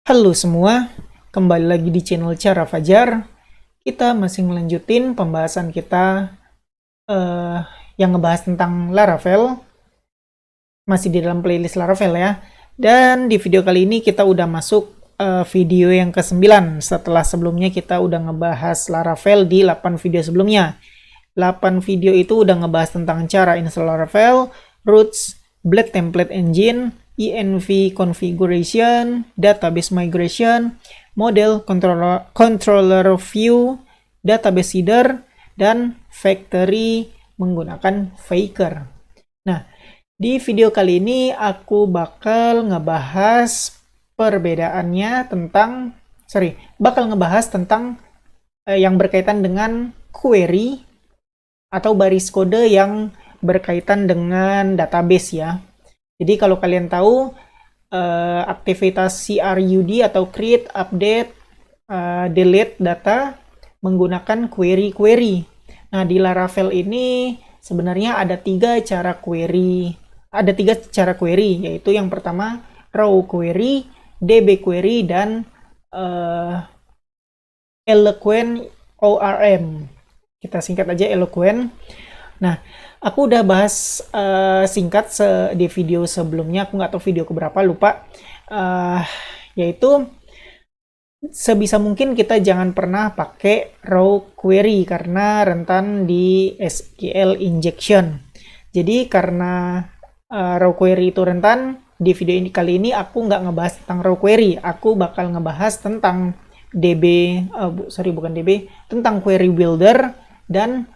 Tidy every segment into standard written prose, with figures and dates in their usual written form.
Halo semua, kembali lagi di channel Cara Fajar. Kita masih melanjutin pembahasan kita eh, yang ngebahas tentang Laravel, masih di dalam playlist Laravel ya. Dan di video kali ini kita udah masuk video yang ke-9 setelah sebelumnya kita udah ngebahas Laravel di 8 video sebelumnya. 8 video itu udah ngebahas tentang cara install Laravel, roots, Blade Template Engine, env configuration, database migration, model controller view, database header, dan factory menggunakan Faker. Nah, di video kali ini aku bakal ngebahas perbedaannya bakal ngebahas tentang yang berkaitan dengan query atau baris kode yang berkaitan dengan database ya. Jadi kalau kalian tahu aktivitas CRUD atau create, update, delete data menggunakan query. Nah, di Laravel ini sebenarnya ada tiga cara query, yaitu yang pertama raw query, DB query, dan Eloquent ORM. Kita singkat aja Eloquent. Nah, aku udah bahas singkat di video sebelumnya, aku nggak tahu video keberapa, lupa. Yaitu sebisa mungkin kita jangan pernah pakai raw query karena rentan di SQL injection. Jadi karena raw query itu rentan, di video ini kali ini aku nggak ngebahas tentang raw query, aku bakal ngebahas tentang tentang query builder dan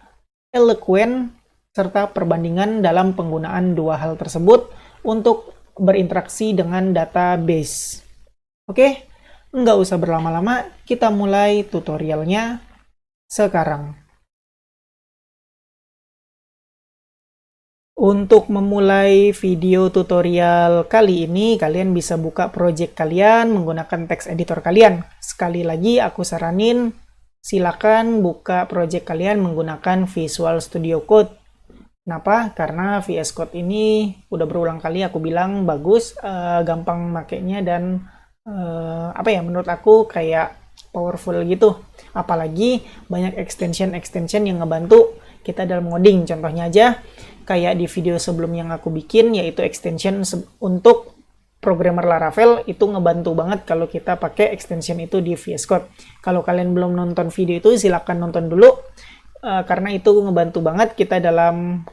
Eloquent serta perbandingan dalam penggunaan dua hal tersebut untuk berinteraksi dengan database. Oke, nggak usah berlama-lama, kita mulai tutorialnya sekarang. Untuk memulai video tutorial kali ini, kalian bisa buka project kalian menggunakan text editor kalian. Sekali lagi, aku saranin silakan buka project kalian menggunakan Visual Studio Code. Kenapa? Karena VS Code ini udah berulang kali aku bilang bagus, gampang makainya, dan menurut aku kayak powerful gitu. Apalagi banyak extension yang ngebantu kita dalam ngoding. Contohnya aja kayak di video sebelum yang aku bikin, yaitu extension untuk programmer Laravel, itu ngebantu banget kalau kita pakai extension itu di VS Code. Kalau kalian belum nonton video itu, silahkan nonton dulu, karena itu ngebantu banget kita dalam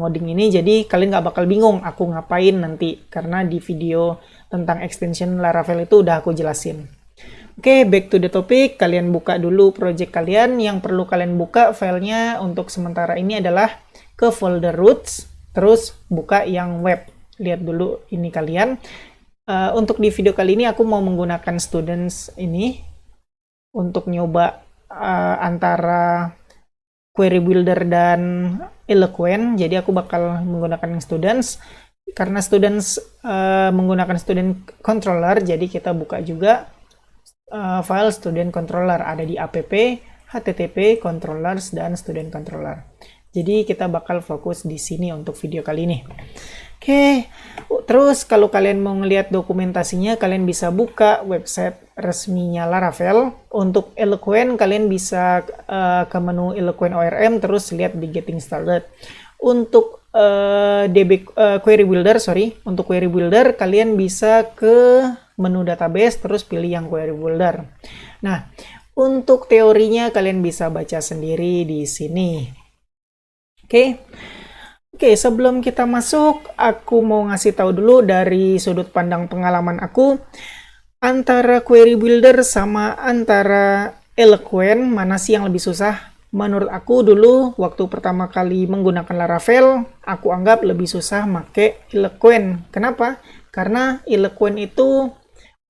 ngoding ini. Jadi kalian nggak bakal bingung aku ngapain nanti, karena di video tentang extension Laravel itu udah aku jelasin. Oke, back to the topic. Kalian buka dulu project kalian. Yang perlu kalian buka filenya untuk sementara ini adalah ke folder roots, terus buka yang web. Lihat dulu ini kalian. Untuk di video kali ini aku mau menggunakan students ini untuk nyoba antara query builder dan Eloquent. Jadi aku bakal menggunakan students karena students menggunakan student controller, jadi kita buka juga file student controller, ada di app http controllers dan student controller. Jadi kita bakal fokus di sini untuk video kali ini. Oke, terus kalau kalian mau ngelihat dokumentasinya, kalian bisa buka website resminya Laravel. Untuk Eloquent, kalian bisa ke menu Eloquent ORM, terus lihat di Getting Started. Untuk query builder, kalian bisa ke menu database, terus pilih yang query builder. Nah, untuk teorinya kalian bisa baca sendiri di sini. Oke, sebelum kita masuk, aku mau ngasih tahu dulu dari sudut pandang pengalaman aku, antara query builder sama antara Eloquent, mana sih yang lebih susah? Menurut aku dulu, waktu pertama kali menggunakan Laravel, aku anggap lebih susah make Eloquent. Kenapa? Karena Eloquent itu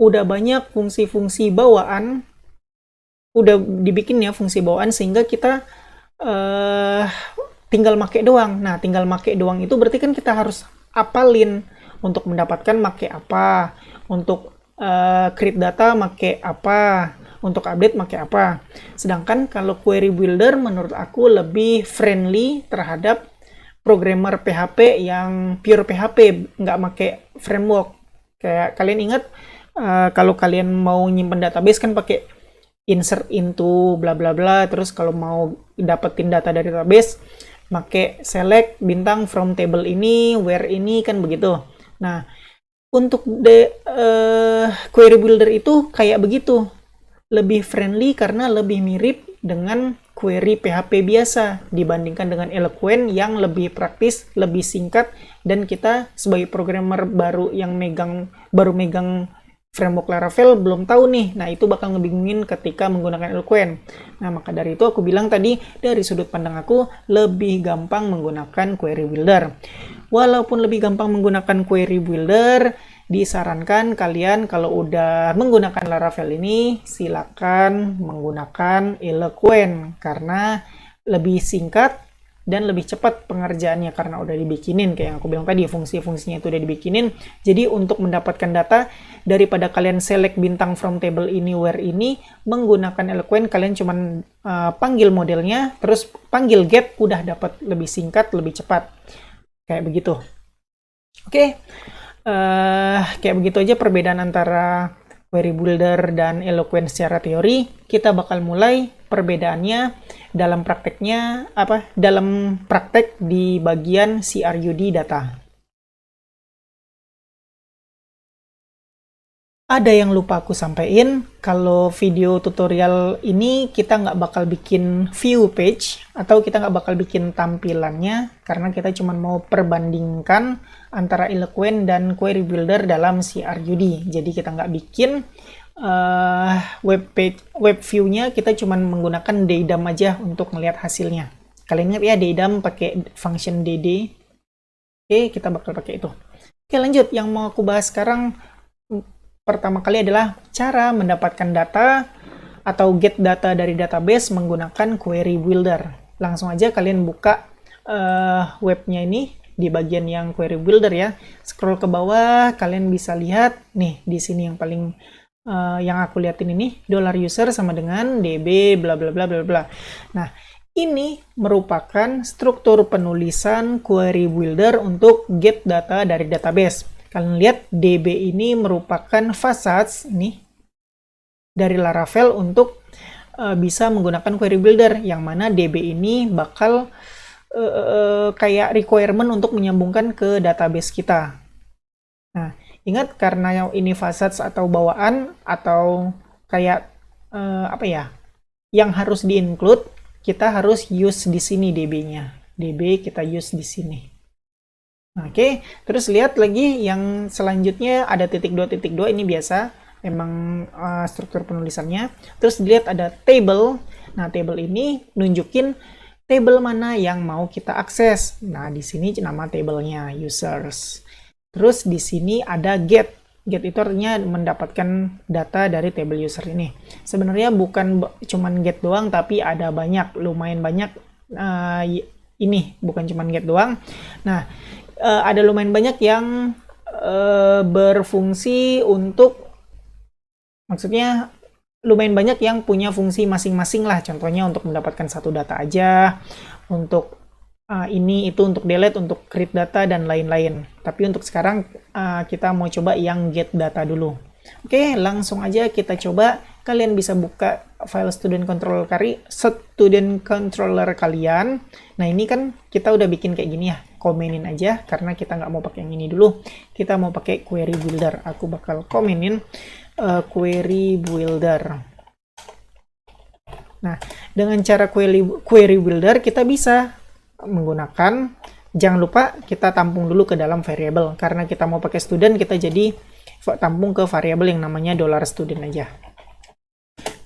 udah banyak fungsi-fungsi bawaan, udah dibikin ya fungsi bawaan, sehingga kita tinggal make doang. Nah, tinggal make doang itu berarti kan kita harus apalin untuk mendapatkan make apa, untuk create data make apa, untuk update make apa. Sedangkan kalau query builder menurut aku lebih friendly terhadap programmer PHP yang pure PHP, nggak make framework. Kayak kalian ingat kalau kalian mau nyimpen database kan pakai insert into bla bla bla, terus kalau mau dapetin data dari database pakai select bintang from table ini, where ini, kan begitu. Nah, untuk query builder itu kayak begitu, lebih friendly karena lebih mirip dengan query PHP biasa dibandingkan dengan Eloquent yang lebih praktis, lebih singkat, dan kita sebagai programmer baru yang baru megang framework Laravel belum tahu nih. Nah, itu bakal ngebingungin ketika menggunakan Eloquent. Nah, maka dari itu aku bilang tadi, dari sudut pandang aku, lebih gampang menggunakan query builder. Walaupun lebih gampang menggunakan query builder, disarankan kalian kalau udah menggunakan Laravel ini, silakan menggunakan Eloquent karena lebih singkat dan lebih cepat pengerjaannya karena udah dibikinin kayak yang aku bilang tadi, fungsi-fungsinya itu udah dibikinin. Jadi untuk mendapatkan data, daripada kalian select bintang from table ini, where ini, menggunakan Eloquent kalian cuman panggil modelnya, terus panggil get, udah dapat lebih singkat, lebih cepat. Kayak begitu. Oke. Kayak begitu aja perbedaan antara query builder dan Eloquent secara teori. Kita bakal mulai perbedaannya dalam prakteknya dalam praktek di bagian CRUD data. Ada yang lupa aku sampaikan, kalau video tutorial ini kita nggak bakal bikin view page, atau kita nggak bakal bikin tampilannya, karena kita cuma mau perbandingkan antara Eloquent dan Query Builder dalam CRUD. Jadi kita nggak bikin web view-nya, kita cuma menggunakan DDAM aja untuk melihat hasilnya. Kalian ingat ya, DDAM pakai function dd. Oke, kita bakal pakai itu. Oke, lanjut. Yang mau aku bahas sekarang, pertama kali adalah cara mendapatkan data atau get data dari database menggunakan Query Builder. Langsung aja kalian buka webnya ini di bagian yang Query Builder ya. Scroll ke bawah, kalian bisa lihat nih di sini yang paling yang aku liatin ini, $user sama dengan db bla bla bla bla bla. Nah, ini merupakan struktur penulisan Query Builder untuk get data dari database. Kalian lihat DB ini merupakan facades nih dari Laravel untuk bisa menggunakan Query Builder, yang mana DB ini bakal kayak requirement untuk menyambungkan ke database kita. Nah, ingat karena ini facades atau bawaan atau kayak yang harus di-include, kita harus use di sini DB-nya. DB kita use di sini. Oke, terus lihat lagi yang selanjutnya ada titik 2 ini biasa, emang struktur penulisannya. Terus dilihat ada table. Nah, table ini nunjukin table mana yang mau kita akses. Nah, di sini nama tablenya users. Terus di sini ada get. Get itu artinya mendapatkan data dari table user ini. Sebenarnya bukan cuman get doang, tapi ada lumayan banyak ini, bukan cuman get doang. Nah, ada lumayan banyak yang berfungsi untuk, maksudnya lumayan banyak yang punya fungsi masing-masing lah. Contohnya untuk mendapatkan satu data aja, untuk ini itu untuk delete, untuk create data dan lain-lain. Tapi untuk sekarang kita mau coba yang get data dulu. Oke, langsung aja kita coba. Kalian bisa buka file student controller kalian. Nah, ini kan kita udah bikin kayak gini ya. Komenin aja karena kita nggak mau pakai yang ini dulu. Kita mau pakai Query Builder. Aku bakal komenin Query Builder. Nah, dengan cara Query Builder kita bisa menggunakan, jangan lupa kita tampung dulu ke dalam variable. Karena kita mau pakai student, kita jadi tampung ke variabel yang namanya $student aja.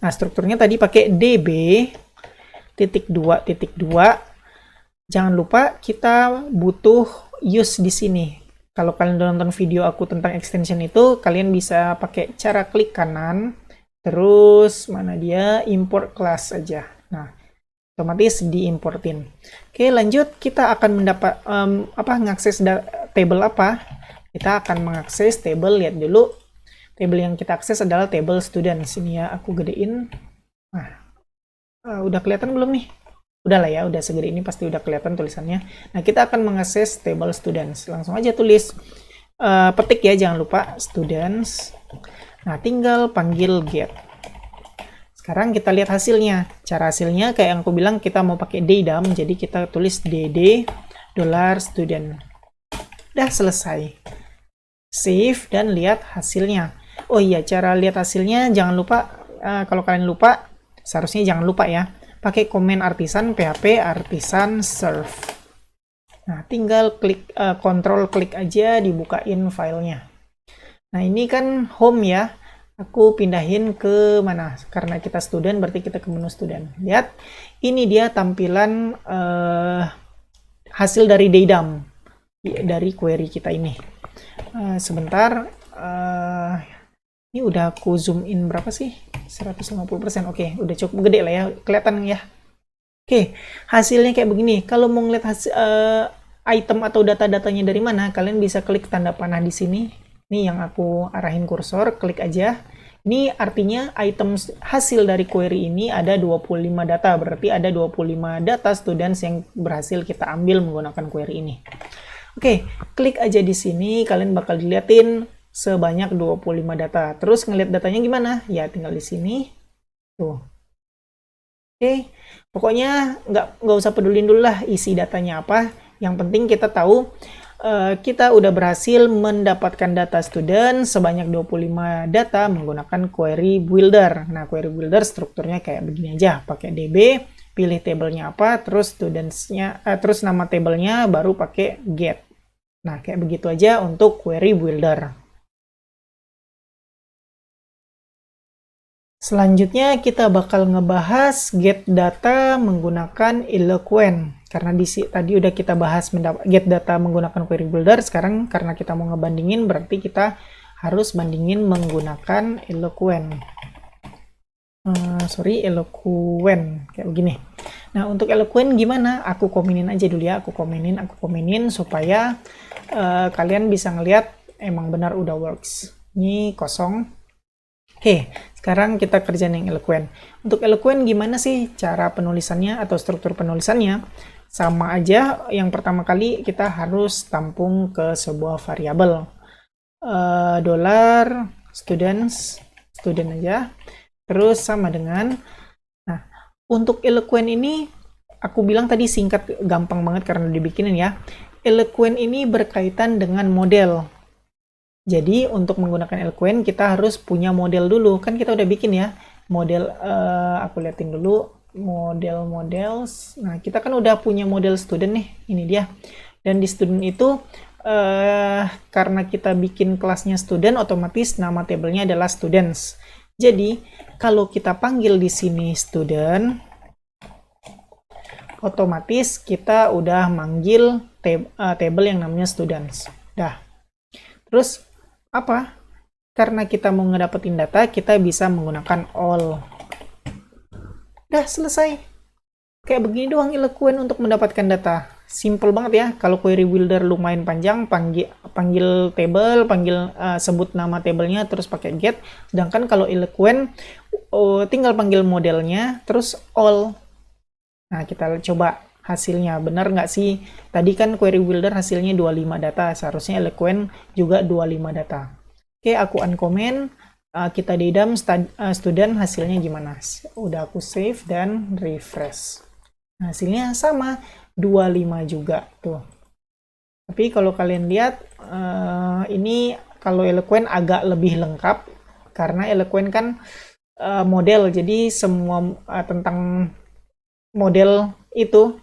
Nah, strukturnya tadi pakai db.2.2. Jangan lupa kita butuh use di sini. Kalau kalian udah nonton video aku tentang extension itu, kalian bisa pakai cara klik kanan, terus mana dia, import class aja. Nah, otomatis diimportin. Oke, lanjut. Kita akan mendapat mengakses table apa? Kita akan mengakses table, lihat dulu. Table yang kita akses adalah table student. Sini ya, aku gedein. Nah, udah kelihatan belum nih? Udah lah ya, udah segede ini pasti udah kelihatan tulisannya. Nah, kita akan mengakses table students. Langsung aja tulis, petik ya, jangan lupa students. Nah, tinggal panggil get. Sekarang kita lihat hasilnya. Cara hasilnya kayak yang aku bilang, kita mau pakai DDAM, jadi kita tulis dd $student. Udah selesai. Save dan lihat hasilnya. Oh iya, cara lihat hasilnya jangan lupa, kalau kalian lupa, seharusnya jangan lupa ya, pakai komen artisan php artisan serve. Nah, tinggal klik kontrol klik aja dibukain filenya. Nah, ini kan home ya. Aku pindahin ke mana? Karena kita student, berarti kita ke menu student. Lihat, ini dia tampilan hasil dari DDAM, dari query kita ini. Sebentar, ini udah aku zoom in berapa sih? 150%. Oke, udah cukup gede lah ya, kelihatan ya. Oke, hasilnya kayak begini. Kalau mau ngeliat hasil, item atau data-datanya dari mana, kalian bisa klik tanda panah di sini. Ini yang aku arahin kursor, klik aja. Ini artinya item hasil dari query ini ada 25 data, berarti ada 25 data students yang berhasil kita ambil menggunakan query ini. Oke, klik aja di sini, kalian bakal diliatin sebanyak 25 data. Terus ngeliat datanya gimana? Ya, tinggal di sini. Tuh. Oke, pokoknya nggak usah pedulin dulu lah isi datanya apa. Yang penting kita tahu kita udah berhasil mendapatkan data student sebanyak 25 data menggunakan query builder. Nah, query builder strukturnya kayak begini aja. Pakai DB, pilih tabelnya apa, terus studentsnya, terus nama tabelnya, baru pakai get. Nah, kayak begitu aja untuk query builder. Selanjutnya kita bakal ngebahas get data menggunakan Eloquent. Karena tadi udah kita bahas get data menggunakan query builder, sekarang karena kita mau ngebandingin berarti kita harus bandingin menggunakan Eloquent. Eloquent kayak begini. Nah, untuk Eloquent gimana? Aku komenin aja dulu ya, aku komenin supaya kalian bisa ngeliat emang benar udah works. Ini kosong. Oke, sekarang kita kerjain yang Eloquent. Untuk Eloquent gimana sih cara penulisannya atau struktur penulisannya? Sama aja, yang pertama kali kita harus tampung ke sebuah variabel. $students, student aja. Terus sama dengan, nah, untuk Eloquent ini, aku bilang tadi singkat, gampang banget karena udah dibikinin ya. Eloquent ini berkaitan dengan model. Jadi untuk menggunakan Eloquent kita harus punya model dulu. Kan kita udah bikin ya model, aku liatin dulu models. Nah, kita kan udah punya model student nih. Ini dia. Dan di student itu karena kita bikin kelasnya student, otomatis nama tabelnya adalah students. Jadi kalau kita panggil di sini student, otomatis kita udah manggil table yang namanya students. Dah. Terus apa? Karena kita mau ngedapetin data, kita bisa menggunakan all. Udah selesai. Kayak begini doang Eloquent untuk mendapatkan data. Simple banget ya. Kalau query builder lumayan panjang, panggil table, sebut nama tabelnya, terus pakai get. Sedangkan kalau Eloquent tinggal panggil modelnya, terus all. Nah, kita coba hasilnya. Benar nggak sih? Tadi kan query builder hasilnya 25 data. Seharusnya Eloquent juga 25 data. Oke, aku uncomment. Kita DDAM student hasilnya gimana? Udah aku save dan refresh. Hasilnya sama. 25 juga. Tuh. Tapi kalau kalian lihat, ini kalau Eloquent agak lebih lengkap. Karena Eloquent kan model. Jadi semua tentang model itu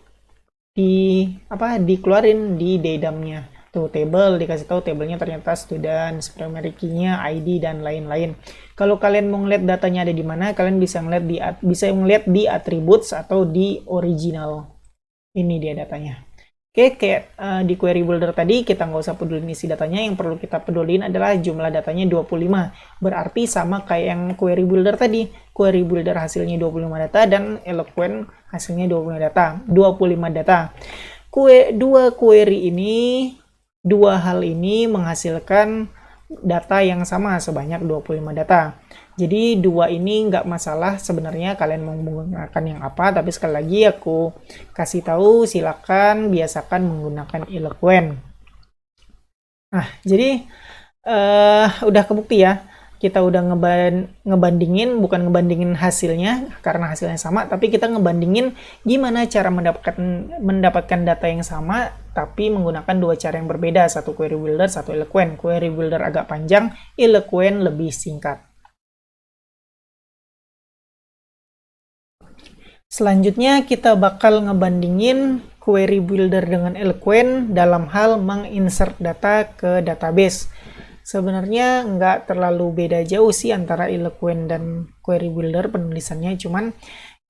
dikeluarin di DDAM-nya. Tuh, table, dikasih tahu tabelnya ternyata students, primary key-nya, ID, dan lain-lain. Kalau kalian mau ngeliat datanya ada di mana, kalian bisa ngeliat di attributes atau di original. Ini dia datanya. Oke, kayak di query builder tadi, kita nggak usah pedulin isi datanya. Yang perlu kita pedulin adalah jumlah datanya 25. Berarti sama kayak yang query builder tadi. Query builder hasilnya 25 data, dan Eloquent hasilnya 25 data. Dua hal ini menghasilkan data yang sama sebanyak 25 data. Jadi dua ini nggak masalah sebenarnya kalian mau menggunakan yang apa, tapi sekali lagi aku kasih tahu silakan biasakan menggunakan Eloquent. Nah, jadi udah kebukti ya. kita udah ngebandingin, bukan ngebandingin hasilnya karena hasilnya sama, tapi kita ngebandingin gimana cara mendapatkan data yang sama tapi menggunakan dua cara yang berbeda, satu query builder, satu Eloquent. Query builder agak panjang, Eloquent lebih singkat. Selanjutnya kita bakal ngebandingin query builder dengan Eloquent dalam hal menginsert data ke database. Sebenarnya nggak terlalu beda jauh sih antara Eloquent dan query builder penulisannya, cuman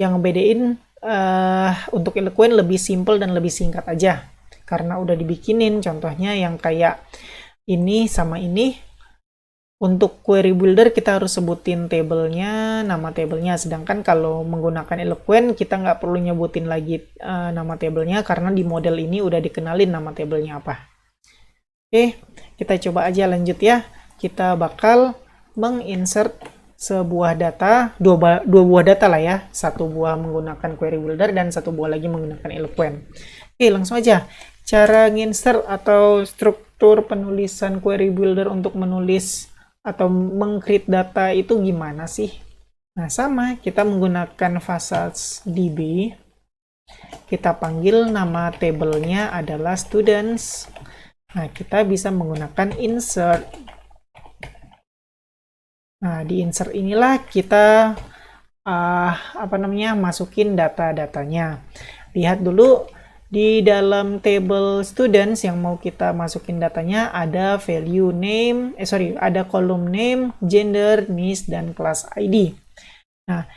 yang ngebedain untuk Eloquent lebih simple dan lebih singkat aja karena udah dibikinin contohnya yang kayak ini sama ini. Untuk query builder kita harus sebutin tabelnya, nama tabelnya, sedangkan kalau menggunakan Eloquent kita nggak perlu nyebutin lagi nama tabelnya karena di model ini udah dikenalin nama tabelnya apa. Oke, kita coba aja lanjut ya. Kita bakal menginsert sebuah data, dua buah data lah ya. Satu buah menggunakan query builder dan satu buah lagi menggunakan Eloquent. Oke, langsung aja. Cara nginsert atau struktur penulisan query builder untuk menulis atau meng-create data itu gimana sih? Nah, sama. Kita menggunakan VasasDB. Kita panggil nama tabelnya adalah students. Nah, kita bisa menggunakan insert. Nah, di insert inilah kita masukin data-datanya. Lihat dulu di dalam table students yang mau kita masukin datanya ada value name, ada column name, gender, NIS, dan class ID. Nah,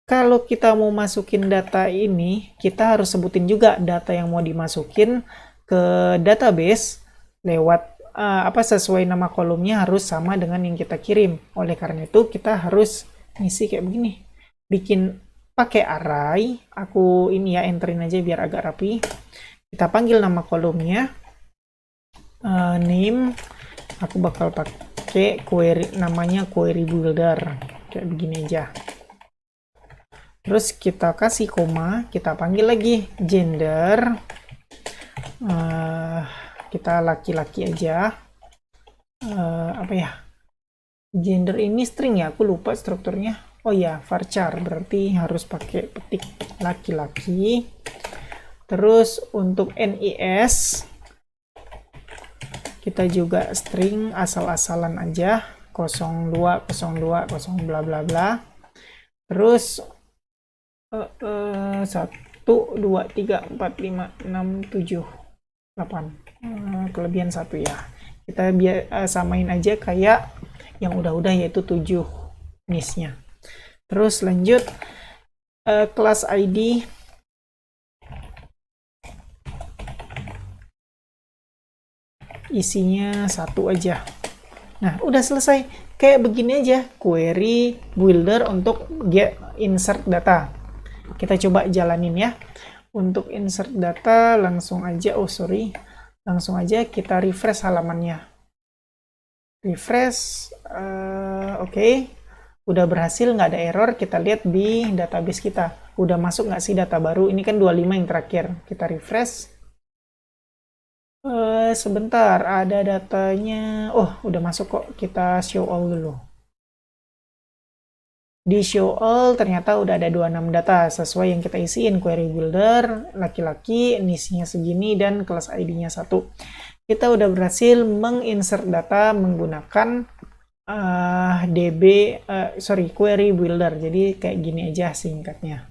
kalau kita mau masukin data ini, kita harus sebutin juga data yang mau dimasukin ke database lewat sesuai nama kolomnya harus sama dengan yang kita kirim. Oleh karena itu kita harus ngisi kayak begini. Bikin pakai array, aku ini ya enterin aja biar agak rapi. Kita panggil nama kolomnya name, aku bakal pakai namanya query builder kayak begini aja. Terus kita kasih koma, kita panggil lagi gender, kita laki-laki aja. Gender ini string ya, aku lupa strukturnya. Oh ya, varchar, berarti harus pakai petik laki-laki. Terus untuk NIS kita juga string asal-asalan aja, 02, 02, 0 bla bla bla. Terus 1, 2, 3, 4, 5, 6, 7, 8. Kelebihan 1 ya. Kita samain aja kayak yang udah-udah yaitu 7 NIS-nya. Terus lanjut class ID isinya 1 aja. Nah, udah selesai. Kayak begini aja query builder untuk insert data. Kita coba jalanin ya. Untuk insert data langsung aja kita refresh halamannya. Refresh, oke. Udah berhasil, nggak ada error. Kita lihat di database kita. Udah masuk nggak sih data baru? Ini kan 25 yang terakhir. Kita refresh. Sebentar, ada datanya. Oh, udah masuk kok. Kita show all dulu. Di show all ternyata udah ada 26 data sesuai yang kita isiin. Query builder, laki-laki, NIS-nya segini, dan class ID-nya 1. Kita udah berhasil menginsert data menggunakan query builder. Jadi kayak gini aja singkatnya.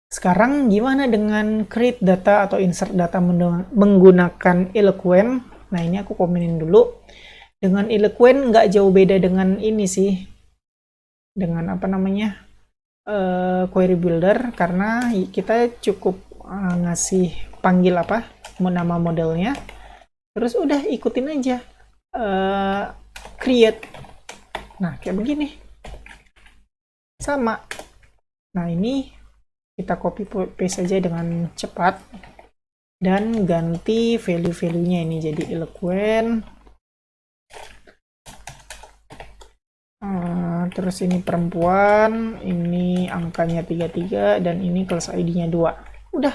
Sekarang gimana dengan create data atau insert data menggunakan Eloquent? Nah, ini aku komenin dulu. Dengan Eloquent nggak jauh beda dengan ini sih. Dengan query builder, karena kita cukup ngasih panggil nama modelnya. Terus udah ikutin aja create. Nah, kayak begini. Sama. Nah, ini kita copy paste aja dengan cepat dan ganti value-value-nya ini jadi Eloquent. Terus ini perempuan, ini angkanya 33 dan ini class ID-nya 2. Udah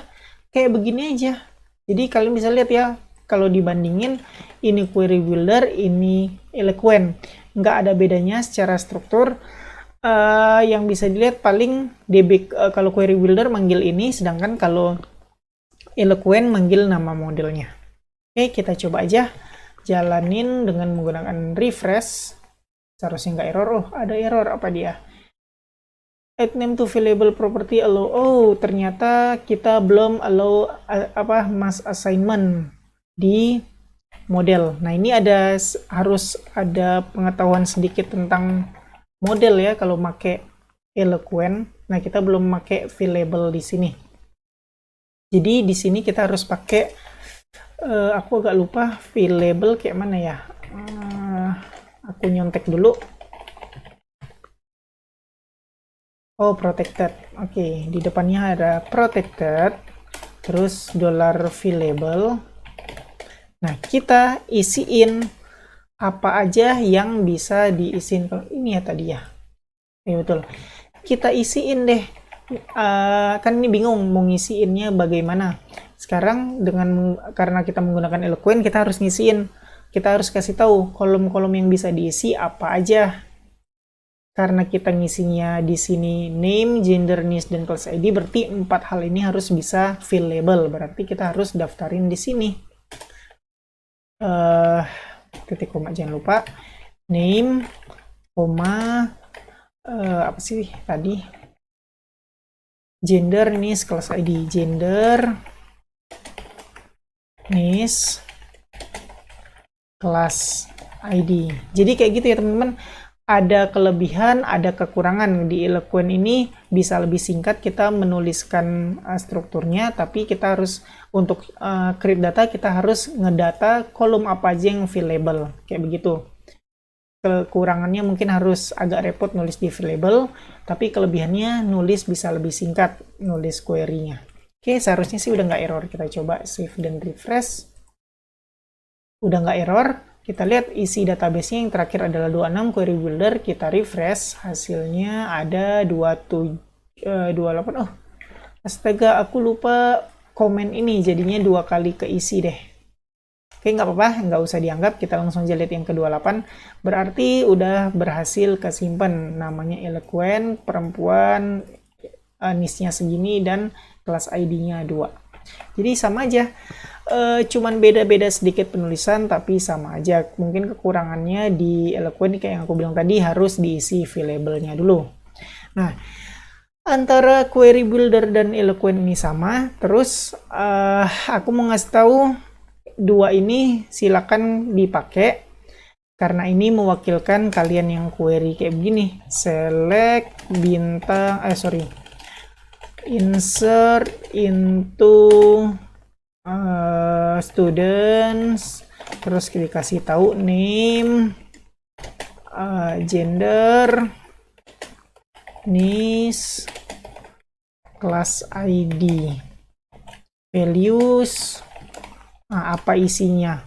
kayak begini aja. Jadi kalian bisa lihat ya, kalau dibandingin ini query builder, ini Eloquent. Nggak ada bedanya secara struktur. Yang bisa dilihat paling DB kalau query builder manggil ini, sedangkan kalau Eloquent manggil nama modelnya. Oke, kita coba aja jalanin dengan menggunakan refresh. Seharusnya nggak error. Oh, ada error. Apa dia? Add name to variable property allow. Oh, ternyata kita belum allow mass assignment di model. Nah, ini harus ada pengetahuan sedikit tentang model ya kalau pakai Eloquent. Nah, kita belum pakai variable di sini. Jadi di sini kita harus pakai aku agak lupa variable kayak mana ya. Aku nyontek dulu. Oh, protected. Oke, di depannya ada protected, terus $variable. Nah, kita isiin apa aja yang bisa diisiin. Kalau ini ya tadi ya. Ya betul. Kita isiin deh. Kan ini bingung mau ngisiinnya bagaimana. Sekarang karena kita menggunakan Eloquent, kita harus ngisiin. Kita harus kasih tahu kolom-kolom yang bisa diisi apa aja. Karena kita ngisinya di sini name, gender, niche, dan class ID, berarti 4 hal ini harus bisa fillable. Berarti kita harus daftarin di sini. Titik koma jangan lupa. Name, koma, apa sih tadi? Gender, niche, class ID. Gender, niche, class ID. Jadi kayak gitu ya teman-teman. Ada kelebihan, ada kekurangan. Di Eloquent ini bisa lebih singkat kita menuliskan strukturnya, tapi kita harus untuk create data, kita harus ngedata kolom apa aja yang fillable, kayak begitu. Kekurangannya mungkin harus agak repot nulis di fillable, tapi kelebihannya nulis bisa lebih singkat, nulis query-nya. Oke, seharusnya sih udah nggak error. Kita coba save dan refresh. Udah nggak error. Kita lihat isi database-nya yang terakhir adalah 26 query builder, kita refresh, hasilnya ada 28. Oh, astaga, aku lupa komen ini, jadinya 2 kali keisi deh. Oke, nggak apa-apa, nggak usah dianggap, kita langsung aja lihat yang ke-28. Berarti udah berhasil kesimpan, namanya Eloquent, perempuan, niche-nya segini, dan kelas ID-nya 2. Jadi sama aja. Cuman beda-beda sedikit penulisan tapi sama aja. Mungkin kekurangannya di Eloquent kayak yang aku bilang tadi, harus diisi fillable-nya dulu. Nah, antara query builder dan Eloquent ini sama. Terus aku mau ngasih tahu 2 ini silakan dipakai karena ini mewakilkan kalian yang query kayak begini. Select bintang insert into students, terus dikasih tahu name, gender, niche, class ID, values, apa isinya.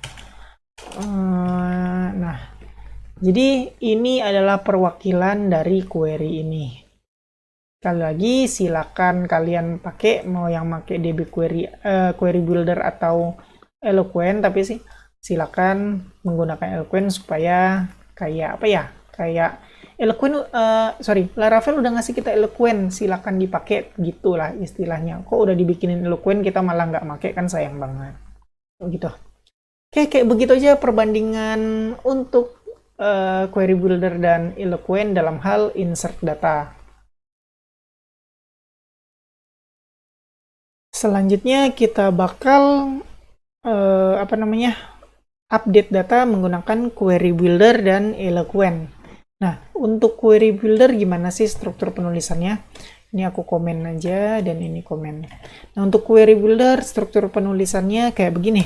Nah, jadi ini adalah perwakilan dari query ini. Sekali lagi, silakan kalian pakai, mau yang pakai DB query builder atau Eloquent, tapi sih silakan menggunakan Eloquent supaya kayak apa ya? Kayak Eloquent, Laravel udah ngasih kita Eloquent, silakan dipakai gitulah istilahnya. Kok udah dibikinin Eloquent kita malah nggak pakai, kan sayang banget. Gitu. Oke, kayak begitu aja perbandingan untuk query builder dan Eloquent dalam hal insert data. Selanjutnya kita bakal update data menggunakan query builder dan Eloquent. Nah, untuk query builder gimana sih struktur penulisannya? Ini aku komen aja dan ini komen. Nah, untuk query builder struktur penulisannya kayak begini.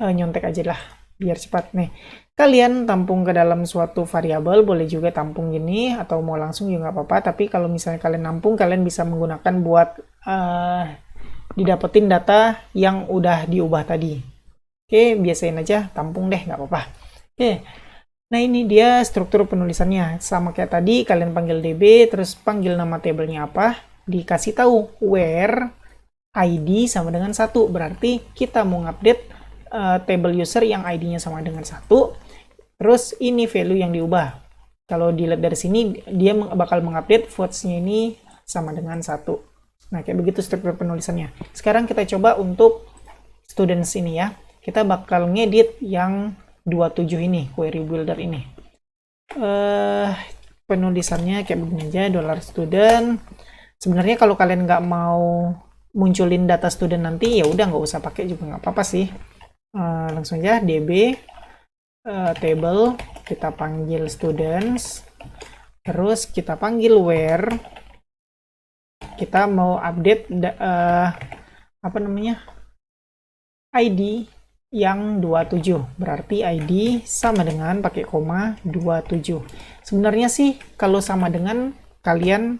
Nyontek aja lah biar cepat nih. Kalian tampung ke dalam suatu variabel, boleh juga tampung gini atau mau langsung juga nggak apa-apa. Tapi kalau misalnya kalian nampung, kalian bisa menggunakan buat didapetin data yang udah diubah tadi. Oke, biasain aja, tampung deh, nggak apa-apa. Oke, nah ini dia struktur penulisannya. Sama kayak tadi, kalian panggil DB, terus panggil nama tabelnya apa, dikasih tahu where ID sama dengan 1. Berarti kita mau ngupdate table user yang ID-nya sama dengan 1. Terus ini value yang diubah. Kalau dilihat dari sini, dia bakal mengupdate votes-nya ini sama dengan 1. Nah, kayak begitu struktur penulisannya. Sekarang kita coba untuk students ini ya. Kita bakal ngedit yang 27 ini, query builder ini. Penulisannya kayak begini aja, $student. Sebenarnya kalau kalian nggak mau munculin data student nanti, ya udah nggak usah pakai juga nggak apa-apa sih. Langsung aja db table, kita panggil students, terus kita panggil where, kita mau update apa namanya, ID yang 27, berarti ID sama dengan pakai koma 27. Sebenarnya sih kalau sama dengan kalian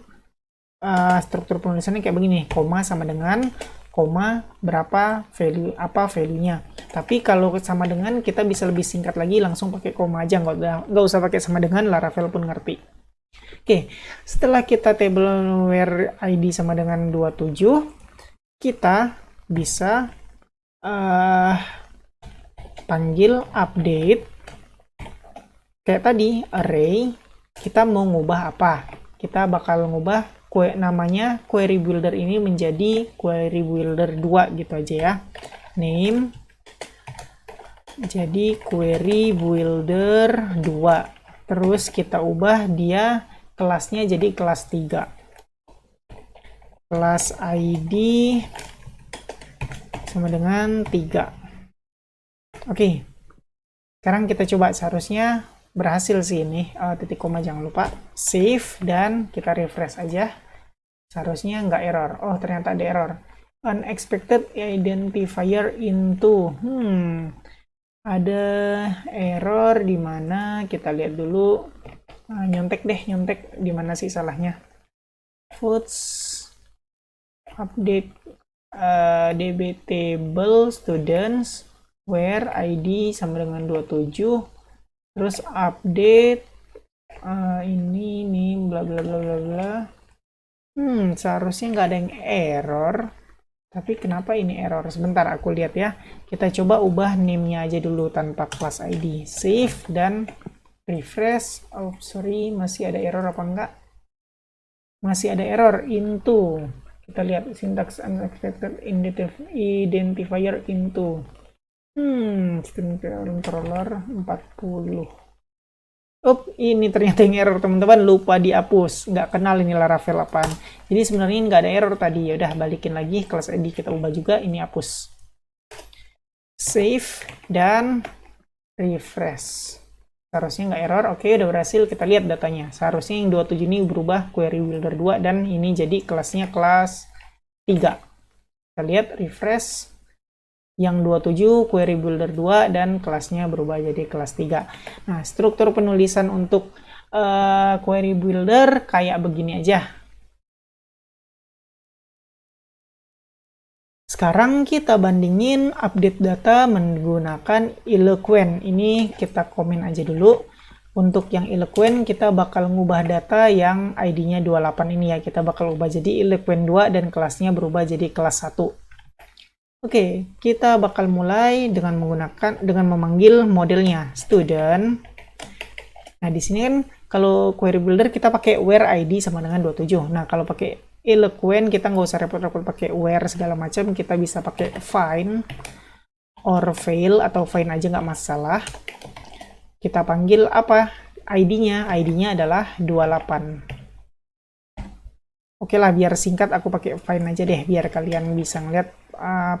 struktur penulisannya kayak begini, koma sama dengan koma berapa value, apa value-nya. Tapi kalau sama dengan kita bisa lebih singkat lagi, langsung pakai koma aja, nggak usah pakai sama dengan, Laravel pun ngerti. Oke, setelah kita table where ID sama dengan 27, kita bisa panggil update kayak tadi array. Kita mau ngubah apa? Kita bakal ngubah namanya query builder ini menjadi query builder 2 gitu aja ya. Name jadi query builder 2. Terus kita ubah dia kelasnya jadi kelas 3. Kelas ID sama dengan 3. Oke, sekarang kita coba, seharusnya berhasil sih ini, titik koma jangan lupa, save dan kita refresh aja, seharusnya nggak error. Oh, ternyata ada error, unexpected identifier into, ada error di mana, kita lihat dulu, nyontek di mana sih salahnya. Foods update db table students where ID sama dengan 27, terus update ini nih bla bla bla bla bla. Seharusnya nggak ada yang error, tapi kenapa ini error? Sebentar aku lihat ya. Kita coba ubah name-nya aja dulu tanpa class ID. Save dan refresh. Oh sorry, masih ada error apa enggak? Masih ada error into. Kita lihat syntax unexpected identifier into. Student controller 40. Ini ternyata yang error teman-teman, lupa dihapus, nggak kenal ini Laravel apaan. Jadi sebenarnya nggak ada error tadi. Ya udah, balikin lagi kelas ID, kita ubah juga, ini hapus. Save dan refresh. Seharusnya nggak error. Oke, udah berhasil. Kita lihat datanya. Seharusnya yang 27 ini berubah query builder 2 dan ini jadi kelasnya kelas 3. Kita lihat refresh. Yang 27 query builder 2 dan kelasnya berubah jadi kelas 3. Nah, struktur penulisan untuk query builder kayak begini aja. Sekarang kita bandingin update data menggunakan Eloquent. Ini kita komen aja dulu. Untuk yang Eloquent kita bakal ngubah data yang ID-nya 28 ini ya. Kita bakal ubah jadi Eloquent 2 dan kelasnya berubah jadi kelas 1. Oke, kita bakal mulai dengan memanggil modelnya student. Nah, di sini kan kalau query builder kita pakai where ID sama dengan 27. Nah, kalau pakai Eloquent kita nggak usah repot-repot pakai where segala macam, kita bisa pakai find or fail atau find aja nggak masalah. Kita panggil apa? ID-nya. ID-nya adalah 28. Oke lah, biar singkat aku pakai find aja deh, biar kalian bisa ngeliat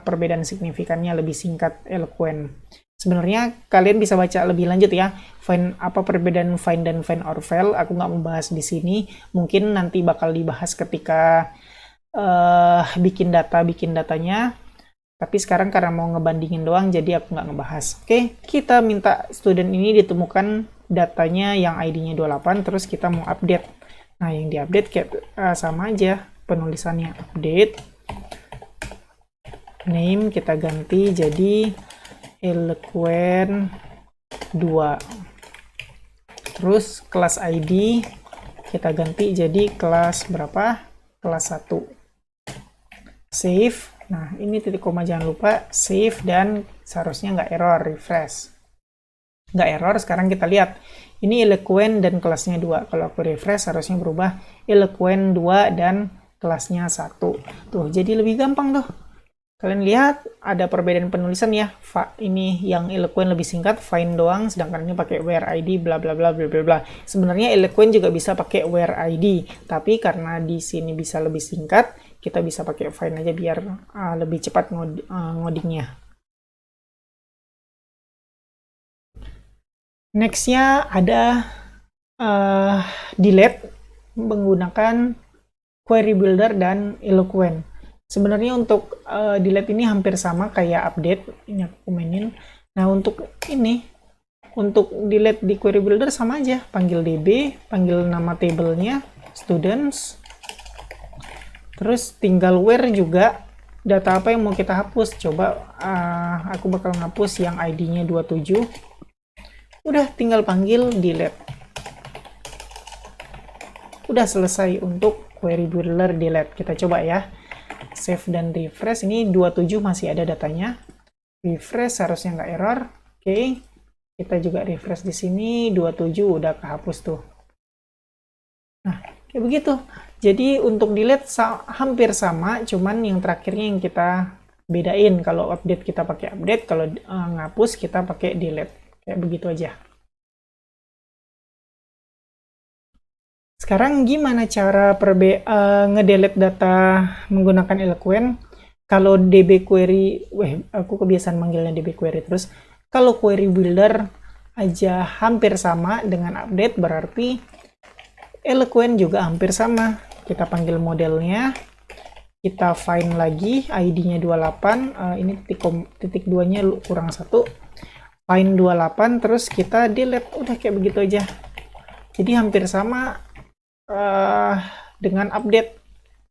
perbedaan signifikannya lebih singkat Eloquent. Sebenarnya kalian bisa baca lebih lanjut ya, find apa perbedaan find dan find or fail. Aku nggak membahas di sini, mungkin nanti bakal dibahas ketika bikin datanya. Tapi sekarang karena mau ngebandingin doang, jadi aku nggak ngebahas. Oke, kita minta student ini ditemukan datanya yang ID-nya 28, terus kita mau update. Nah, yang diupdate kayak sama aja penulisannya, update name kita ganti jadi Eloquent 2. Terus kelas ID kita ganti jadi kelas berapa? Kelas 1. Save. Nah, ini titik koma jangan lupa, save dan seharusnya nggak error, refresh. Nggak error, sekarang kita lihat. Ini Eloquent dan kelasnya 2. Kalau aku refresh, harusnya berubah Eloquent 2 dan kelasnya 1. Tuh, jadi lebih gampang tuh. Kalian lihat, ada perbedaan penulisan ya. Ini yang Eloquent lebih singkat, find doang, sedangkan ini pakai where ID, bla bla bla bla bla bla. Sebenarnya Eloquent juga bisa pakai where ID, tapi karena di sini bisa lebih singkat, kita bisa pakai find aja biar lebih cepat ngodingnya. Next-nya ada delete menggunakan query builder dan Eloquent. Sebenarnya untuk delete ini hampir sama kayak update. Ini aku komenin. Nah, untuk ini, untuk delete di query builder sama aja. Panggil DB, panggil nama table-nya, students. Terus tinggal where juga. Data apa yang mau kita hapus. Coba aku bakal ngapus yang ID-nya 27. Udah, tinggal panggil delete. Udah selesai untuk query builder delete. Kita coba ya. Save dan refresh. Ini 27 masih ada datanya. Refresh harusnya nggak error. Oke. Kita juga refresh di sini. 27 udah kehapus tuh. Nah, kayak begitu. Jadi untuk delete hampir sama, cuman yang terakhirnya yang kita bedain. Kalau update kita pakai update, kalau ngapus kita pakai delete. Kayak begitu aja. Sekarang gimana cara ngedelete data menggunakan Eloquent? Kalau DB query, aku kebiasaan manggilnya DB query terus. Kalau query builder aja hampir sama dengan update, berarti Eloquent juga hampir sama. Kita panggil modelnya, kita find lagi, ID-nya 28, ini titik 2-nya kurang 1. Find 28, terus kita delete. Udah kayak begitu aja. Jadi hampir sama dengan update.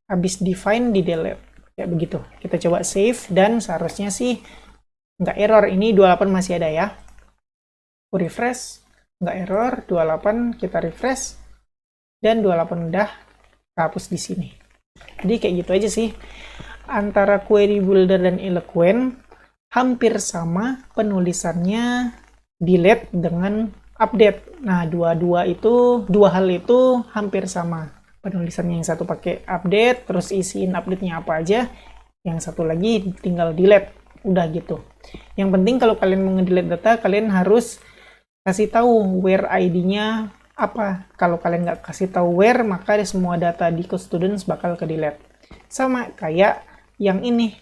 Habis di find, di delete. Kayak begitu. Kita coba save, dan seharusnya sih nggak error. Ini 28 masih ada ya. Aku refresh, nggak error. 28 kita refresh, dan 28 udah hapus di sini. Jadi kayak gitu aja sih. Antara query builder dan Eloquent hampir sama penulisannya, delete dengan update. Nah, dua hal itu hampir sama. Penulisannya yang satu pakai update, terus isiin update-nya apa aja. Yang satu lagi tinggal delete. Udah gitu. Yang penting kalau kalian mau nge-delete data, kalian harus kasih tahu where ID-nya apa. Kalau kalian nggak kasih tahu where, maka semua data di students bakal ke delete. Sama kayak yang ini,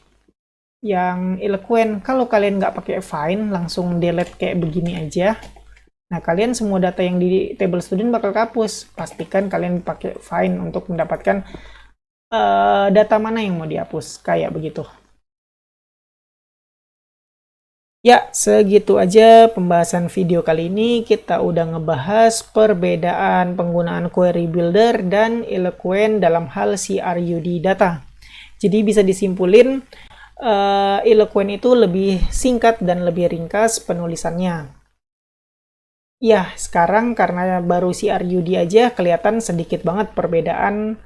yang Eloquent. Kalau kalian nggak pakai find, langsung delete kayak begini aja. Nah, kalian semua data yang di table student bakal kehapus. Pastikan kalian pakai find untuk mendapatkan data mana yang mau dihapus. Kayak begitu. Ya, segitu aja pembahasan video kali ini. Kita udah ngebahas perbedaan penggunaan query builder dan Eloquent dalam hal CRUD data. Jadi bisa disimpulin, Eloquent itu lebih singkat dan lebih ringkas penulisannya. Ya, sekarang karena baru CRUD aja kelihatan sedikit banget perbedaan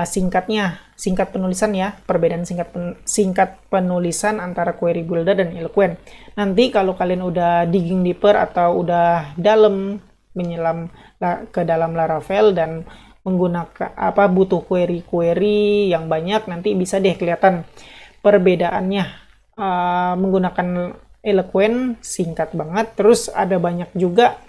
singkat penulisan ya, perbedaan singkat penulisan antara query builder dan Eloquent. Nanti kalau kalian udah digging deeper atau udah dalam menyelam ke dalam Laravel dan menggunakan butuh query yang banyak, nanti bisa deh kelihatan perbedaannya. Menggunakan Eloquent singkat banget, terus ada banyak juga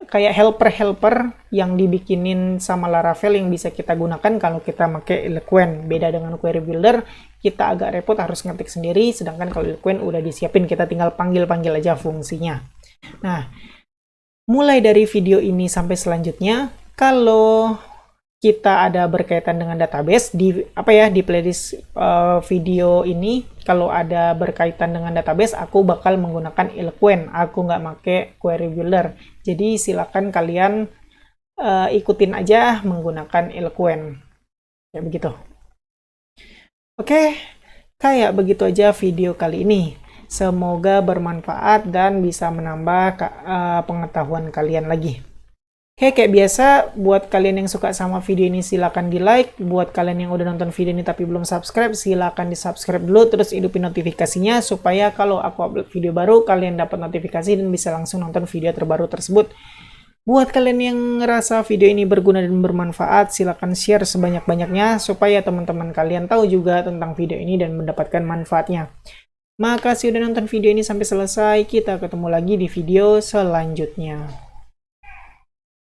kayak helper-helper yang dibikinin sama Laravel yang bisa kita gunakan kalau kita pakai Eloquent. Beda dengan query builder, kita agak repot harus ngetik sendiri, sedangkan kalau Eloquent udah disiapin, kita tinggal panggil-panggil aja fungsinya. Nah, mulai dari video ini sampai selanjutnya, kalau kita ada berkaitan dengan database di playlist video ini, kalau ada berkaitan dengan database, aku bakal menggunakan Eloquent. Aku nggak pakai query builder. Jadi silakan kalian ikutin aja menggunakan Eloquent. Kayak begitu. Oke, kayak begitu aja video kali ini. Semoga bermanfaat dan bisa menambah pengetahuan kalian lagi. Oke, kayak biasa, buat kalian yang suka sama video ini silahkan di like. Buat kalian yang udah nonton video ini tapi belum subscribe, silahkan di subscribe dulu, terus hidupin notifikasinya supaya kalau aku upload video baru, kalian dapat notifikasi dan bisa langsung nonton video terbaru tersebut. Buat kalian yang ngerasa video ini berguna dan bermanfaat, silahkan share sebanyak-banyaknya supaya teman-teman kalian tahu juga tentang video ini dan mendapatkan manfaatnya. Makasih udah nonton video ini sampai selesai, kita ketemu lagi di video selanjutnya.